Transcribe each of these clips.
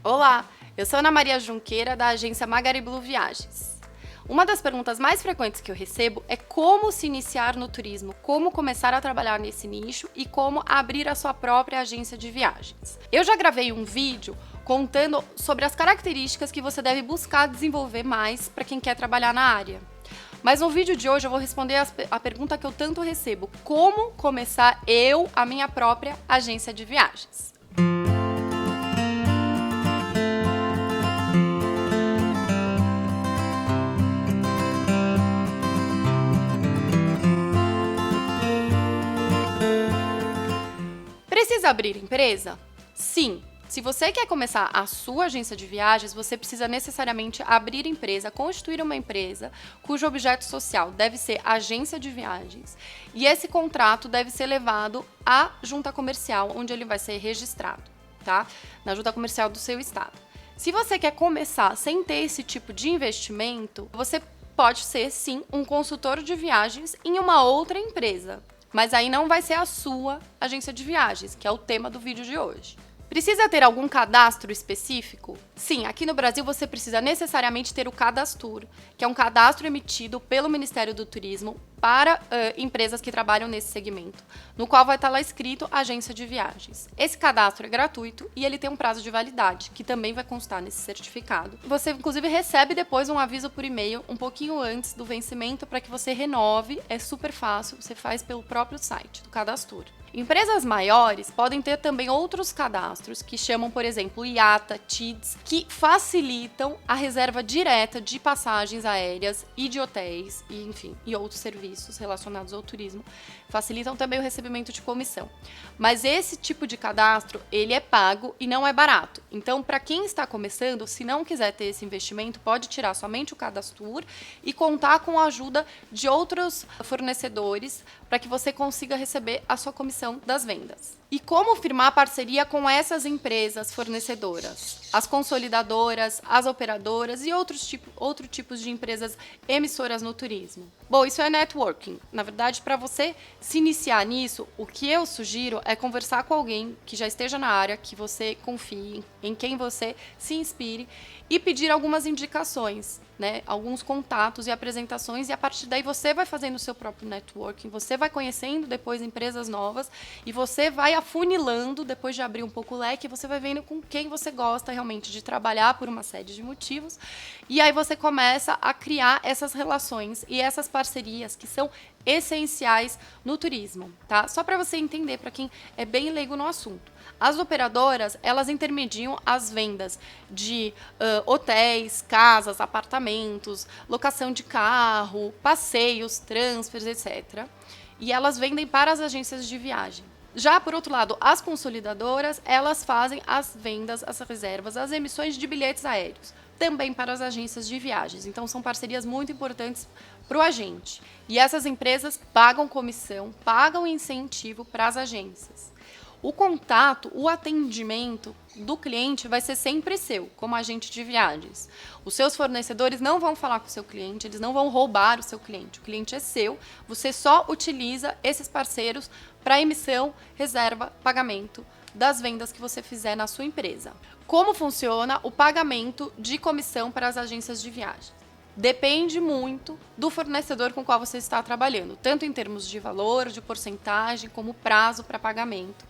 Olá, eu sou Ana Maria Junqueira, da agência Magari Blue Viagens. Uma das perguntas mais frequentes que eu recebo é como se iniciar no turismo, como começar a trabalhar nesse nicho e como abrir a sua própria agência de viagens. Eu já gravei um vídeo contando sobre as características que você deve buscar desenvolver mais para quem quer trabalhar na área. Mas no vídeo de hoje eu vou responder a pergunta que eu tanto recebo: como começar a minha própria agência de viagens? Precisa abrir empresa? Sim. Se você quer começar a sua agência de viagens, você precisa necessariamente abrir empresa, constituir uma empresa cujo objeto social deve ser agência de viagens, e esse contrato deve ser levado à junta comercial, onde ele vai ser registrado, tá? Na junta comercial do seu estado. Se você quer começar sem ter esse tipo de investimento, você pode ser sim um consultor de viagens em uma outra empresa. Mas aí não vai ser a sua agência de viagens, que é o tema do vídeo de hoje. Precisa ter algum cadastro específico? Sim, aqui no Brasil você precisa necessariamente ter o Cadastur, que é um cadastro emitido pelo Ministério do Turismo para empresas que trabalham nesse segmento, no qual vai estar lá escrito agência de viagens. Esse cadastro é gratuito e ele tem um prazo de validade, que também vai constar nesse certificado. Você, inclusive, recebe depois um aviso por e-mail um pouquinho antes do vencimento para que você renove. É super fácil, você faz pelo próprio site do Cadastur. Empresas maiores podem ter também outros cadastros que chamam, por exemplo, IATA, TIDS, que facilitam a reserva direta de passagens aéreas e de hotéis e, enfim, e outros serviços relacionados ao turismo. Facilitam também o recebimento de comissão. Mas esse tipo de cadastro, ele é pago e não é barato. Então, para quem está começando, se não quiser ter esse investimento, pode tirar somente o Cadastur e contar com a ajuda de outros fornecedores para que você consiga receber a sua comissão das vendas. E como firmar parceria com essas empresas fornecedoras? As consolidadoras, as operadoras e outros tipos de empresas emissoras no turismo. Bom, isso é networking. Na verdade, para você se iniciar nisso, o que eu sugiro é conversar com alguém que já esteja na área, que você confie, em quem você se inspire e pedir algumas indicações, né? Alguns contatos e apresentações, e a partir daí você vai fazendo o seu próprio networking, você vai conhecendo depois empresas novas e você vai afunilando, depois de abrir um pouco o leque, você vai vendo com quem você gosta realmente de trabalhar por uma série de motivos, e aí você começa a criar essas relações e essas parcerias que são essenciais no turismo, tá? Só para você entender, para quem é bem leigo no assunto. As operadoras, elas intermediam as vendas de hotéis, casas, apartamentos, locação de carro, passeios, transfers, etc. E elas vendem para as agências de viagem. Já, por outro lado, as consolidadoras, elas fazem as vendas, as reservas, as emissões de bilhetes aéreos, também para as agências de viagens. Então, são parcerias muito importantes para o agente. E essas empresas pagam comissão, pagam incentivo para as agências. O contato, o atendimento do cliente vai ser sempre seu, como agente de viagens. Os seus fornecedores não vão falar com o seu cliente, eles não vão roubar o seu cliente. O cliente é seu, você só utiliza esses parceiros para emissão, reserva, pagamento das vendas que você fizer na sua empresa. Como funciona o pagamento de comissão para as agências de viagens? Depende muito do fornecedor com o qual você está trabalhando, tanto em termos de valor, de porcentagem, como prazo para pagamento.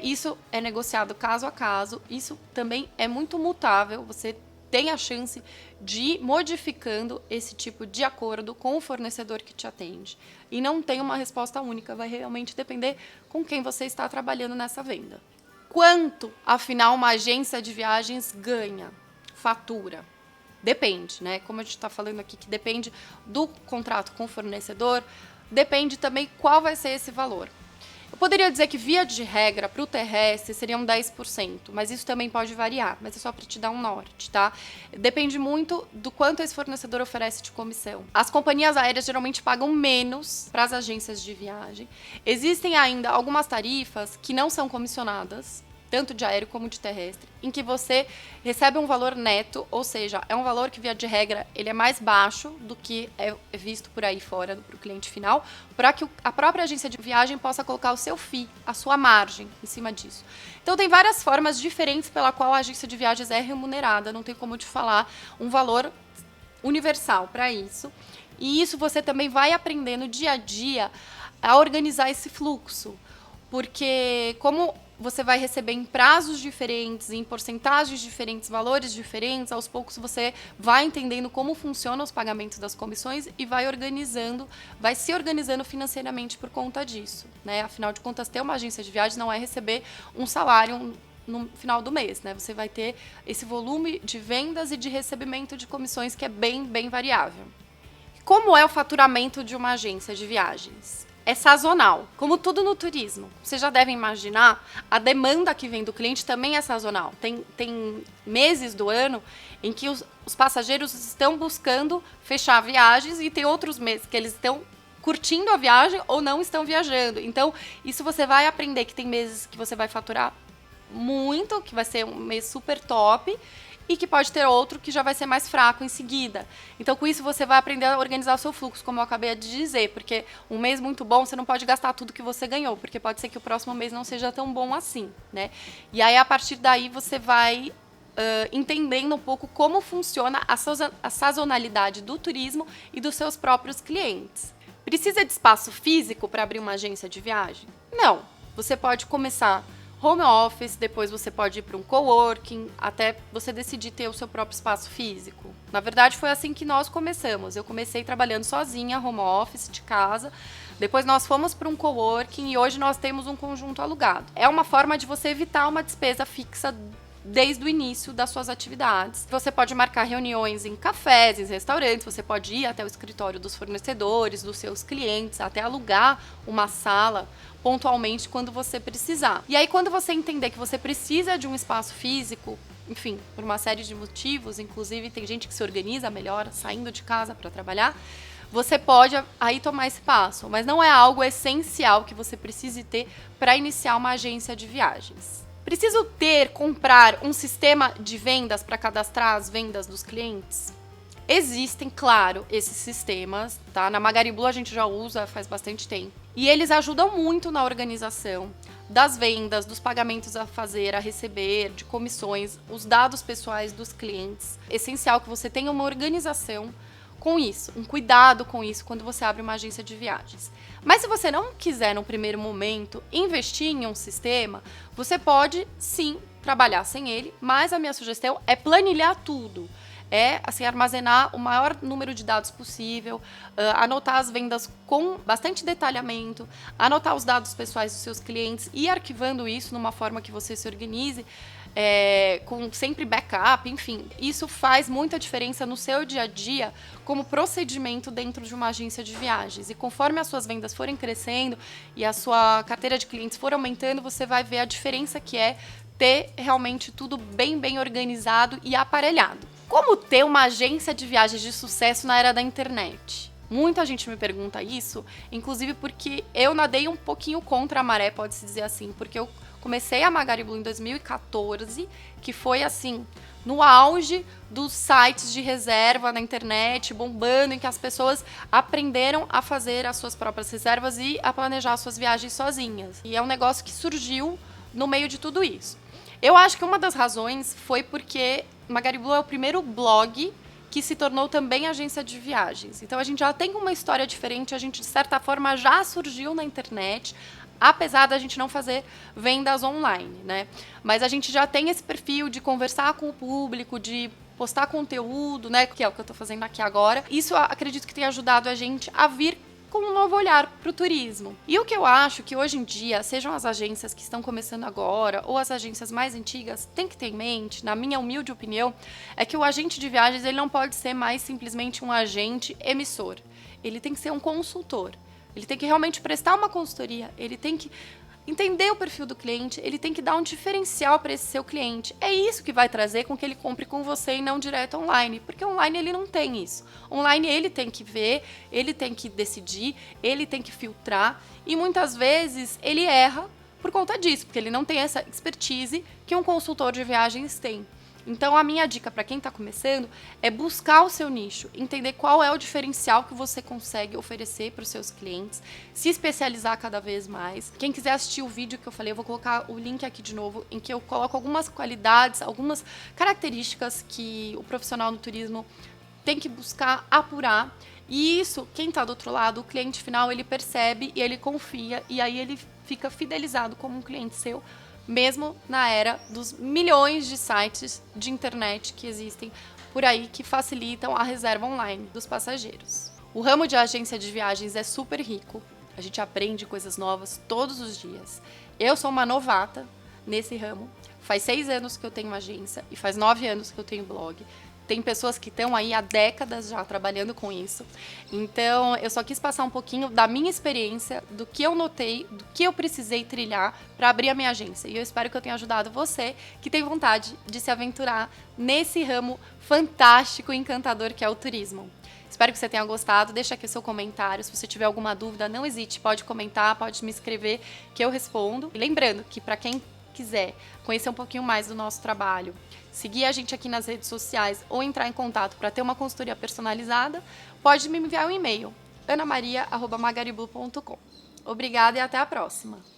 Isso é negociado caso a caso, isso também é muito mutável, você tem a chance de ir modificando esse tipo de acordo com o fornecedor que te atende. E não tem uma resposta única, vai realmente depender com quem você está trabalhando nessa venda. Quanto, afinal, uma agência de viagens ganha? Fatura? Depende, né? Como a gente está falando aqui, que depende do contrato com o fornecedor, depende também qual vai ser esse valor. Eu poderia dizer que, via de regra, para o terrestre seriam 10%, mas isso também pode variar, mas é só para te dar um norte, tá? Depende muito do quanto esse fornecedor oferece de comissão. As companhias aéreas geralmente pagam menos para as agências de viagem. Existem ainda algumas tarifas que não são comissionadas, tanto de aéreo como de terrestre, em que você recebe um valor neto, ou seja, é um valor que, via de regra, ele é mais baixo do que é visto por aí fora para o cliente final, para que a própria agência de viagem possa colocar o seu FII, a sua margem em cima disso. Então, tem várias formas diferentes pela qual a agência de viagens é remunerada, não tem como te falar um valor universal para isso. E isso você também vai aprender no dia a dia a organizar esse fluxo, porque como você vai receber em prazos diferentes, em porcentagens diferentes, valores diferentes, aos poucos você vai entendendo como funcionam os pagamentos das comissões e vai se organizando financeiramente por conta disso, né? Afinal de contas, ter uma agência de viagens não é receber um salário no final do mês, né? Você vai ter esse volume de vendas e de recebimento de comissões que é bem, bem variável. Como é o faturamento de uma agência de viagens? É sazonal, como tudo no turismo. Vocês já devem imaginar, a demanda que vem do cliente também é sazonal. Tem meses do ano em que os passageiros estão buscando fechar viagens e tem outros meses que eles estão curtindo a viagem ou não estão viajando. Então, isso você vai aprender que tem meses que você vai faturar muito, que vai ser um mês super top, e que pode ter outro que já vai ser mais fraco em seguida. Então, com isso, você vai aprender a organizar o seu fluxo, como eu acabei de dizer, porque um mês muito bom, você não pode gastar tudo que você ganhou, porque pode ser que o próximo mês não seja tão bom assim, né? E aí, a partir daí, você vai entendendo um pouco como funciona a sazonalidade do turismo e dos seus próprios clientes. Precisa de espaço físico para abrir uma agência de viagem? Não. Você pode começar home office, depois você pode ir para um coworking, até você decidir ter o seu próprio espaço físico. Na verdade, foi assim que nós começamos. Eu comecei trabalhando sozinha, home office, de casa. Depois nós fomos para um coworking e hoje nós temos um conjunto alugado. É uma forma de você evitar uma despesa fixa desde o início das suas atividades. Você pode marcar reuniões em cafés, em restaurantes, você pode ir até o escritório dos fornecedores, dos seus clientes, até alugar uma sala pontualmente quando você precisar. E aí, quando você entender que você precisa de um espaço físico, enfim, por uma série de motivos, inclusive tem gente que se organiza melhor saindo de casa para trabalhar, você pode aí tomar esse passo, mas não é algo essencial que você precise ter para iniciar uma agência de viagens. Preciso comprar um sistema de vendas para cadastrar as vendas dos clientes? Existem, claro, esses sistemas, tá? Na Magariblue a gente já usa faz bastante tempo. E eles ajudam muito na organização das vendas, dos pagamentos a fazer, a receber, de comissões, os dados pessoais dos clientes. É essencial que você tenha uma organização com isso, um cuidado com isso quando você abre uma agência de viagens. Mas se você não quiser, no primeiro momento, investir em um sistema, você pode, sim, trabalhar sem ele, mas a minha sugestão é planilhar tudo. É, assim, armazenar o maior número de dados possível, anotar as vendas com bastante detalhamento, anotar os dados pessoais dos seus clientes e arquivando isso numa forma que você se organize, com sempre backup, enfim. Isso faz muita diferença no seu dia a dia como procedimento dentro de uma agência de viagens. E conforme as suas vendas forem crescendo e a sua carteira de clientes for aumentando, você vai ver a diferença que é ter realmente tudo bem, bem organizado e aparelhado. Como ter uma agência de viagens de sucesso na era da internet? Muita gente me pergunta isso, inclusive porque eu nadei um pouquinho contra a maré, pode-se dizer assim, porque eu comecei a Magariblue em 2014, que foi assim, no auge dos sites de reserva na internet, bombando, em que as pessoas aprenderam a fazer as suas próprias reservas e a planejar suas viagens sozinhas. E é um negócio que surgiu no meio de tudo isso. Eu acho que uma das razões foi porque Magariblue é o primeiro blog que se tornou também agência de viagens. Então, a gente já tem uma história diferente, a gente, de certa forma, já surgiu na internet, apesar da gente não fazer vendas online, né? Mas a gente já tem esse perfil de conversar com o público, de postar conteúdo, né? Que é o que eu estou fazendo aqui agora. Isso, acredito que tem ajudado a gente a vir com um novo olhar para o turismo. E o que eu acho que hoje em dia, sejam as agências que estão começando agora ou as agências mais antigas, tem que ter em mente, na minha humilde opinião, é que o agente de viagens ele não pode ser mais simplesmente um agente emissor. Ele tem que ser um consultor. Ele tem que realmente prestar uma consultoria, ele tem que entender o perfil do cliente, ele tem que dar um diferencial para esse seu cliente. É isso que vai trazer com que ele compre com você e não direto online, porque online ele não tem isso. Online ele tem que ver, ele tem que decidir, ele tem que filtrar e muitas vezes ele erra por conta disso, porque ele não tem essa expertise que um consultor de viagens tem. Então, a minha dica para quem está começando é buscar o seu nicho, entender qual é o diferencial que você consegue oferecer para os seus clientes, se especializar cada vez mais. Quem quiser assistir o vídeo que eu falei, eu vou colocar o link aqui de novo, em que eu coloco algumas qualidades, algumas características que o profissional no turismo tem que buscar apurar. E isso, quem está do outro lado, o cliente final, ele percebe e ele confia, e aí ele fica fidelizado como um cliente seu, mesmo na era dos milhões de sites de internet que existem por aí que facilitam a reserva online dos passageiros. O ramo de agência de viagens é super rico, a gente aprende coisas novas todos os dias. Eu sou uma novata nesse ramo, faz 6 anos que eu tenho agência e faz 9 anos que eu tenho blog. Tem pessoas que estão aí há décadas já trabalhando com isso. Então, eu só quis passar um pouquinho da minha experiência, do que eu notei, do que eu precisei trilhar para abrir a minha agência. E eu espero que eu tenha ajudado você que tem vontade de se aventurar nesse ramo fantástico e encantador que é o turismo. Espero que você tenha gostado. Deixa aqui o seu comentário. Se você tiver alguma dúvida, não hesite. Pode comentar, pode me escrever que eu respondo. E lembrando que para quem quiser conhecer um pouquinho mais do nosso trabalho, seguir a gente aqui nas redes sociais ou entrar em contato para ter uma consultoria personalizada, pode me enviar um e-mail, anamaria@magaribu.com. Obrigada e até a próxima!